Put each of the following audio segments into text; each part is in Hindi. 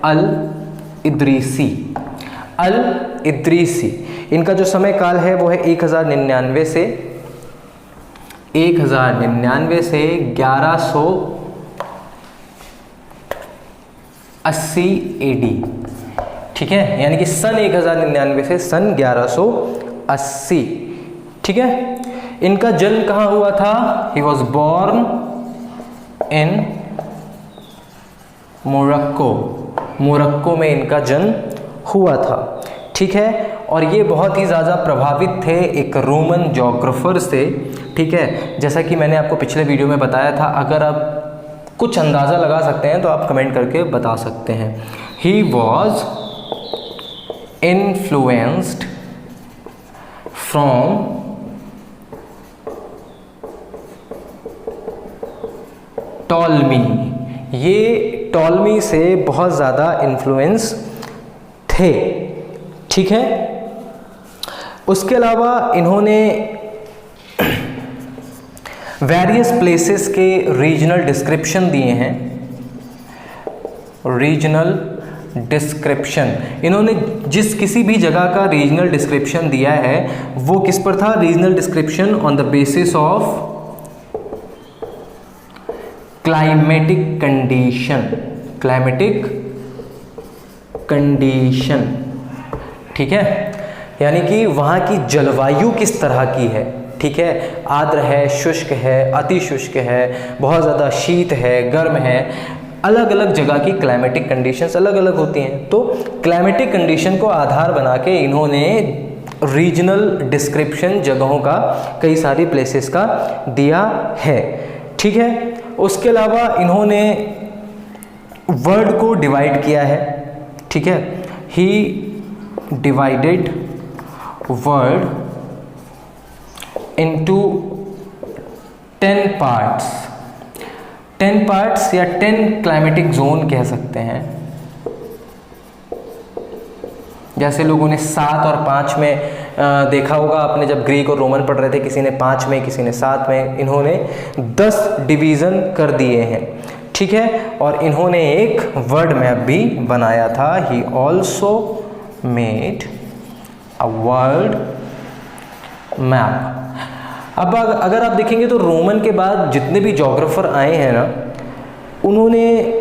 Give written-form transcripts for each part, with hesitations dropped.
अल इद्रीसी। अल इद्रीसी, इनका जो समय काल है वो है 1099 से 1180 AD, ठीक है, यानी कि सन 1099 से सन 1180, ठीक है। इनका जन्म कहाँ हुआ था? He was born in Morocco, Morocco में इनका जन्म हुआ था, ठीक है। और ये बहुत ही ज़्यादा प्रभावित थे एक रोमन ज्योग्राफर से, ठीक है, जैसा कि मैंने आपको पिछले वीडियो में बताया था। अगर आप कुछ अंदाज़ा लगा सकते हैं तो आप कमेंट करके बता सकते हैं। He was influenced from Ptolemy, ये टॉलमी से बहुत ज़्यादा इन्फ्लुएंस थे, ठीक है। उसके अलावा इन्होंने वेरियस प्लेसेस के रीजनल डिस्क्रिप्शन दिए हैं। रीजनल डिस्क्रिप्शन, इन्होंने जिस किसी भी जगह का रीजनल डिस्क्रिप्शन दिया है वो किस पर था? Regional description on the basis of climatic condition, climatic condition, ठीक है, यानी कि वहाँ की जलवायु किस तरह की है, ठीक है, आर्द्र है, शुष्क है, अति शुष्क है, बहुत ज़्यादा शीत है, गर्म है, अलग अलग जगह की क्लाइमेटिक कंडीशंस अलग अलग होती हैं। तो क्लाइमेटिक कंडीशन को आधार बना के इन्होंने रीजनल डिस्क्रिप्शन जगहों का, कई सारी प्लेसेस का दिया है, ठीक है। उसके अलावा इन्होंने वर्ड को डिवाइड किया है, ठीक है। He divided world into 10 parts, 10 parts या 10 क्लाइमेटिक जोन कह सकते हैं। जैसे लोगों ने 7 और 5 में देखा होगा आपने, जब ग्रीक और रोमन पढ़ रहे थे, किसी ने 5 में, किसी ने 7 में, इन्होंने 10 डिवीज़न कर दिए हैं, ठीक है। और इन्होंने एक वर्ड मैप भी बनाया था। He also made a word map. अब अगर आप देखेंगे तो रोमन के बाद जितने भी ज्योग्राफर आए हैं ना, उन्होंने,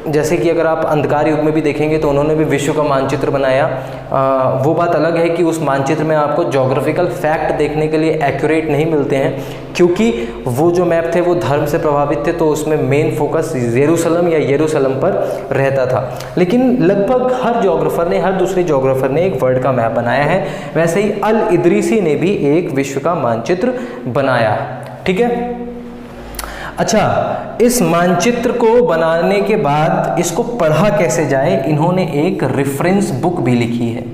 जैसे कि अगर आप अंधकार युग में भी देखेंगे तो उन्होंने भी विश्व का मानचित्र बनाया। वो बात अलग है कि उस मानचित्र में आपको ज्योग्राफिकल फैक्ट देखने के लिए एक्यूरेट नहीं मिलते हैं, क्योंकि वो जो मैप थे वो धर्म से प्रभावित थे, तो उसमें मेन फोकस यरूशलेम या यरूशलेम पर रहता था। लेकिन लगभग हर ज्योग्राफर ने, हर दूसरे ज्योग्राफर ने एक वर्ल्ड का मैप बनाया है। वैसे ही अल इद्रीसी ने भी एक विश्व का मानचित्र बनाया, ठीक है। अच्छा, इस मानचित्र को बनाने के बाद इसको पढ़ा कैसे जाए, इन्होंने एक रेफरेंस बुक भी लिखी है।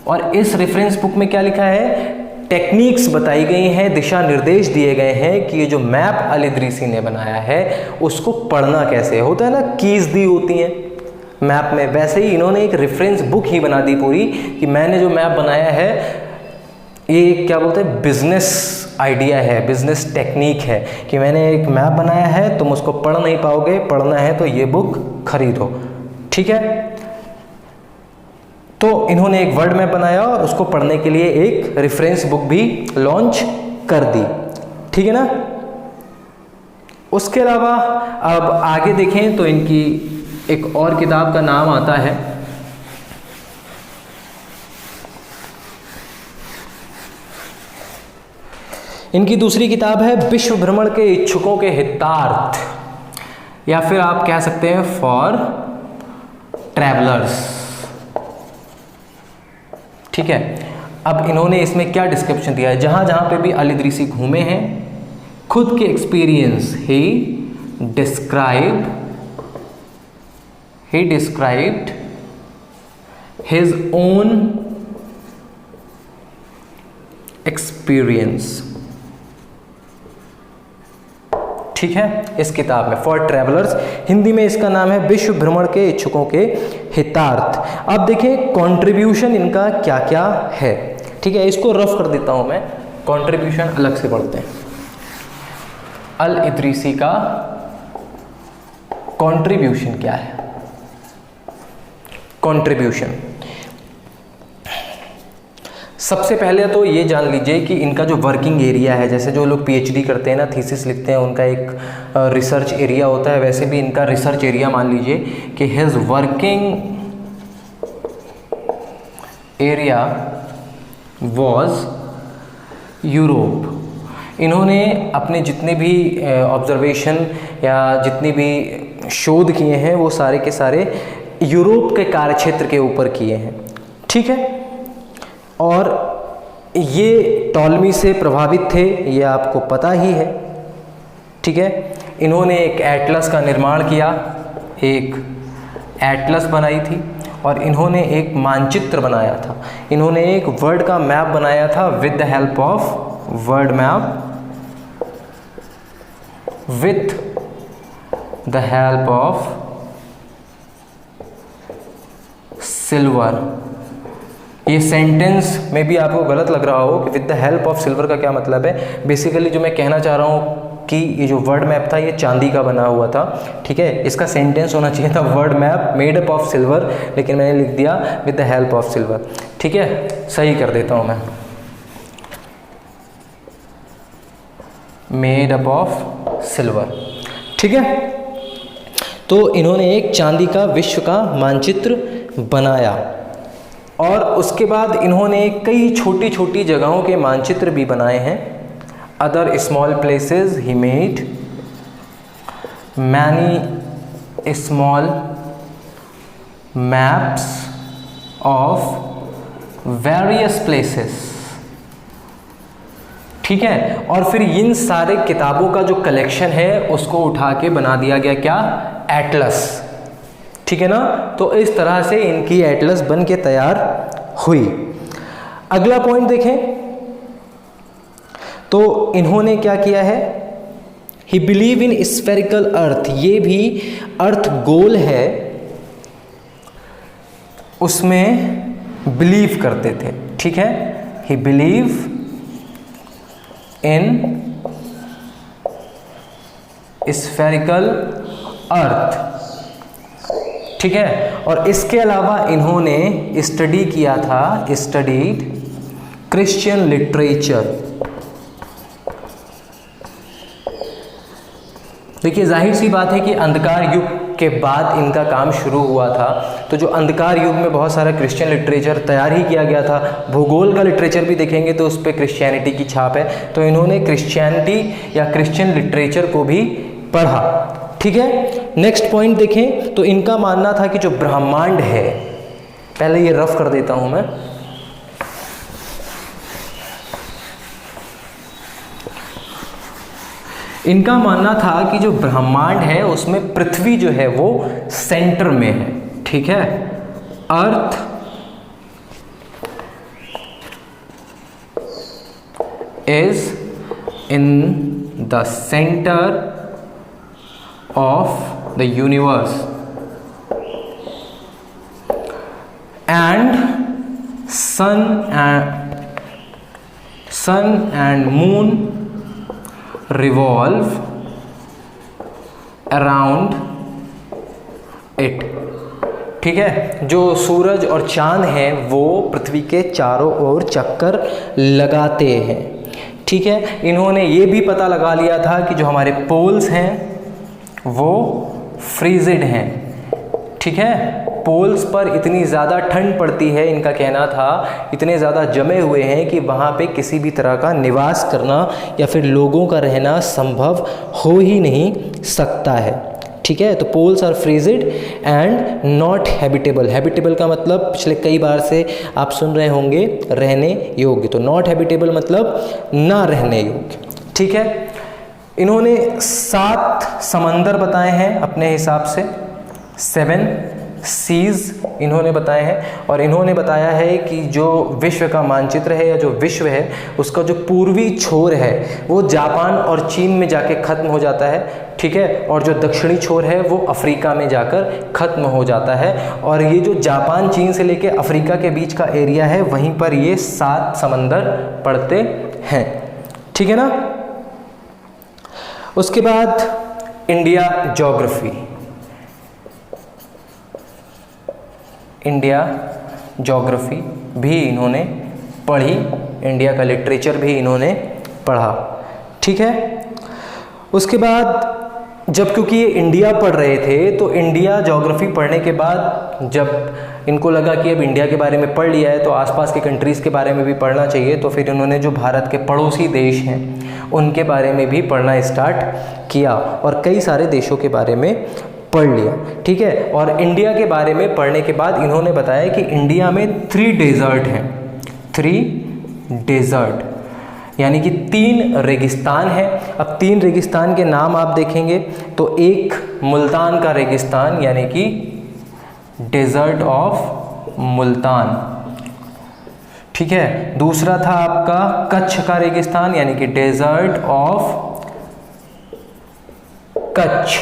और इस रेफरेंस बुक में क्या लिखा है? टेक्निक्स बताई गई हैं, दिशा निर्देश दिए गए हैं कि ये जो मैप अल इद्रीसी ने बनाया है उसको पढ़ना कैसे होता है ना, कीज दी होती हैं मैप में, वैसे ही इन्होंने एक रेफरेंस बुक ही बना दी पूरी कि मैंने जो मैप बनाया है ये क्या बोलते हैं, बिजनेस आइडिया है, बिजनेस टेक्निक है कि मैंने एक मैप बनाया है, तुम उसको पढ़ नहीं पाओगे, पढ़ना है तो ये बुक खरीदो, ठीक है। तो इन्होंने एक वर्ड मैप बनाया और उसको पढ़ने के लिए एक रेफरेंस बुक भी लॉन्च कर दी, ठीक है ना। उसके अलावा अब आगे देखें तो इनकी एक और किताब का नाम आता है इनकी दूसरी किताब है विश्व भ्रमण के इच्छुकों के हितार्थ, या फिर आप कह सकते हैं फॉर ट्रैवलर्स, ठीक है। अब इन्होंने इसमें क्या डिस्क्रिप्शन दिया है, जहां जहां पे भी अल इद्रीसी घूमे हैं, खुद के एक्सपीरियंस ही डिस्क्राइब्ड हिज ओन एक्सपीरियंस, ठीक है, इस किताब में फॉर ट्रैवलर्स, हिंदी में इसका नाम है विश्व भ्रमण के इच्छुकों के हितार्थ। अब देखिए कंट्रीब्यूशन इनका क्या क्या है, ठीक है, इसको रफ कर देता हूं मैं, कंट्रीब्यूशन अलग से पढ़ते हैं। अल इद्रीसी का कंट्रीब्यूशन क्या है, कंट्रीब्यूशन। सबसे पहले तो ये जान लीजिए कि इनका जो वर्किंग एरिया है, जैसे जो लोग पीएचडी करते हैं ना, थीसिस लिखते हैं, उनका एक रिसर्च एरिया होता है, वैसे भी इनका रिसर्च एरिया मान लीजिए कि his working area was Europe. इन्होंने अपने जितने भी ऑब्जर्वेशन या जितनी भी शोध किए हैं वो सारे के सारे यूरोप के कार्यक्षेत्र के ऊपर किए हैं, ठीक है। और ये टॉलमी से प्रभावित थे, ये आपको पता ही है, ठीक है। इन्होंने एक एटलस का निर्माण किया, एक एटलस बनाई थी, और इन्होंने एक मानचित्र बनाया था। इन्होंने एक वर्ल्ड का मैप बनाया था with the help of world map, with the help of silver. ये सेंटेंस में भी आपको गलत लग रहा हो कि with the help of silver का क्या मतलब है। बेसिकली जो मैं कहना चाह रहा हूँ कि ये जो वर्ल्ड मैप था ये चांदी का बना हुआ था, ठीक है। इसका सेंटेंस होना चाहिए था world map made up of silver, लेकिन मैंने लिख दिया with the help of silver, ठीक है। सही कर देता हूँ मैं, मेड अप ऑफ सिल्वर, ठीक है। तो इन्होंने एक चांदी का विश्व का मानचित्र बनाया, और उसके बाद इन्होंने कई छोटी छोटी जगहों के मानचित्र भी बनाए हैं। Other small places he made many small maps of various places, ठीक है। और फिर इन सारे किताबों का जो कलेक्शन है उसको उठा के बना दिया गया क्या, एटलस, ठीक है ना। तो इस तरह से इनकी एटलस बन के तैयार हुई। अगला पॉइंट देखें तो इन्होंने क्या किया है, ही बिलीव इन स्फेरिकल अर्थ, ये भी अर्थ गोल है उसमें बिलीव करते थे, ठीक है। ही बिलीव इन स्फेरिकल अर्थ, ठीक है। और इसके अलावा इन्होंने स्टडी किया था, स्टडीड क्रिश्चियन लिटरेचर। देखिए जाहिर सी बात है कि अंधकार युग के बाद इनका काम शुरू हुआ था, तो जो अंधकार युग में बहुत सारा क्रिश्चियन लिटरेचर तैयार ही किया गया था। भूगोल का लिटरेचर भी देखेंगे तो उस पर क्रिश्चियनिटी की छाप है, तो इन्होंने क्रिश्चियनिटी या क्रिश्चियन लिटरेचर को भी पढ़ा, ठीक है। नेक्स्ट पॉइंट देखें तो इनका मानना था कि जो ब्रह्मांड है, पहले ये रफ कर देता हूं मैं, इनका मानना था कि जो ब्रह्मांड है उसमें पृथ्वी जो है वो सेंटर में है, ठीक है। Earth is in the centre of the universe and sun and moon revolve around it, ठीक है। जो सूरज और चांद हैं वो पृथ्वी के चारों ओर चक्कर लगाते हैं, ठीक है। इन्होंने ये भी पता लगा लिया था कि जो हमारे पोल्स हैं वो फ्रीजिड हैं, ठीक है। पोल्स पर इतनी ज़्यादा ठंड पड़ती है, इनका कहना था इतने ज़्यादा जमे हुए हैं कि वहाँ पे किसी भी तरह का निवास करना या फिर लोगों का रहना संभव हो ही नहीं सकता है, ठीक है। तो poles are frigid and not habitable. Habitable का मतलब पिछले कई बार से आप सुन रहे होंगे रहने योग्य, तो नॉट हैबिटेबल मतलब ना रहने योग्य, ठीक है। इन्होंने 7 समंदर बताए हैं अपने हिसाब से, 7 सीज इन्होंने बताए हैं, और इन्होंने बताया है कि जो विश्व का मानचित्र है या जो विश्व है उसका जो पूर्वी छोर है वो जापान और चीन में जाके ख़त्म हो जाता है, ठीक है। और जो दक्षिणी छोर है वो अफ्रीका में जाकर ख़त्म हो जाता है, और ये जो जापान चीन से लेके अफ्रीका के बीच का एरिया है वहीं पर ये 7 समंदर पड़ते हैं, ठीक है ना। उसके बाद इंडिया ज्योग्राफी, इंडिया ज्योग्राफी भी इन्होंने पढ़ी, इंडिया का लिटरेचर भी इन्होंने पढ़ा। ठीक है, उसके बाद जब क्योंकि ये इंडिया पढ़ रहे थे तो इंडिया ज्योग्राफी पढ़ने के बाद जब इनको लगा कि अब इंडिया के बारे में पढ़ लिया है तो आसपास के कंट्रीज़ के बारे में भी पढ़ना चाहिए, तो फिर इन्होंने जो भारत के पड़ोसी देश हैं उनके बारे में भी पढ़ना स्टार्ट किया और कई सारे देशों के बारे में पढ़ लिया। ठीक है, और इंडिया के बारे में पढ़ने के बाद इन्होंने बताया कि इंडिया में 3 डेजर्ट हैं, 3 डेजर्ट यानी कि 3 रेगिस्तान है। अब 3 रेगिस्तान के नाम आप देखेंगे तो एक मुल्तान का रेगिस्तान यानी कि डेजर्ट ऑफ मुल्तान, ठीक है। दूसरा था आपका कच्छ का रेगिस्तान यानी कि डेजर्ट ऑफ कच्छ,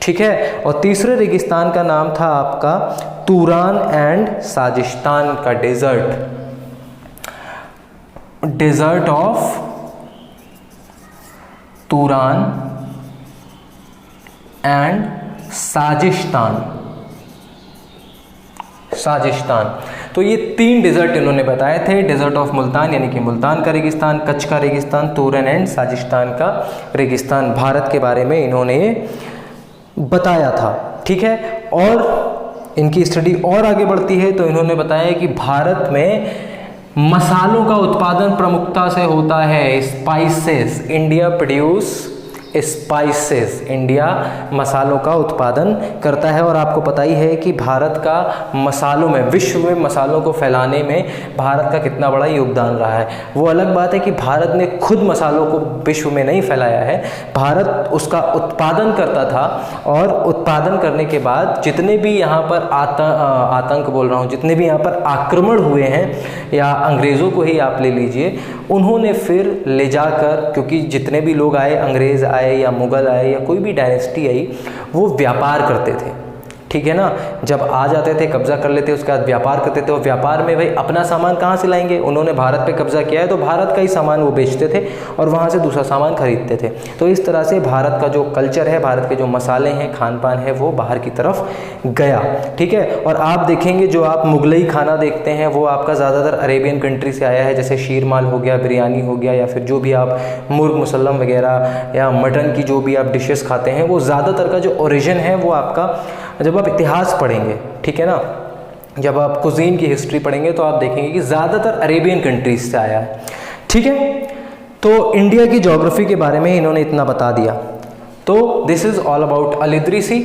ठीक है। और तीसरे रेगिस्तान का नाम था आपका तूरान एंड साजिस्तान का डेजर्ट ऑफ तूरान एंड साजिस्तान। तो ये 3 डेजर्ट इन्होंने बताए थे, डेजर्ट ऑफ मुल्तान यानी कि मुल्तान का रेगिस्तान, कच्छ का रेगिस्तान, तूरान एंड साजिस्तान का रेगिस्तान, भारत के बारे में इन्होंने बताया था। ठीक है, और इनकी स्टडी और आगे बढ़ती है तो इन्होंने बताया कि भारत में मसालों का उत्पादन प्रमुखता से होता है, spices, India produce spices, India मसालों का उत्पादन करता है। और आपको पता ही है कि भारत का मसालों में, विश्व में मसालों को फैलाने में भारत का कितना बड़ा योगदान रहा है। वो अलग बात है कि भारत ने खुद मसालों को विश्व में नहीं फैलाया है, भारत उसका उत्पादन करता था और उत्पादन करने के बाद जितने भी यहाँ पर आतंक बोल रहा हूँ, जितने भी यहाँ पर आक्रमण हुए हैं या अंग्रेज़ों को ही आप ले लीजिए, उन्होंने फिर ले जाकर, क्योंकि जितने भी लोग आए, अंग्रेज़ आए या मुगल आए या कोई भी डायनेस्टी आई, वो व्यापार करते थे। ठीक है ना, जब आ जाते थे कब्जा कर लेते, उसके बाद व्यापार करते थे और व्यापार में भाई अपना सामान कहाँ से लाएंगे, उन्होंने भारत पे कब्जा किया है तो भारत का ही सामान वो बेचते थे और वहाँ से दूसरा सामान खरीदते थे। तो इस तरह से भारत का जो कल्चर है, भारत के जो मसाले हैं, खान पान है, वो बाहर की तरफ गया। ठीक है, और आप देखेंगे जो आप मुगलई खाना देखते हैं वो आपका ज़्यादातर अरेबियन कंट्री से आया है, जैसे शीरमाल हो गया, बिरयानी हो गया, या फिर जो भी आप मुर्ग मुसल्लम वगैरह या मटन की जो भी आप डिशेस खाते हैं, वो ज़्यादातर का जो ओरिजिन है वो आपका, जब आप इतिहास पढ़ेंगे, ठीक है ना, जब आप कुजीन की हिस्ट्री पढ़ेंगे तो आप देखेंगे कि ज़्यादातर अरेबियन कंट्रीज से आया है। ठीक है, तो इंडिया की ज्योग्राफी के बारे में इन्होंने इतना बता दिया। तो this is all about all Idrisi.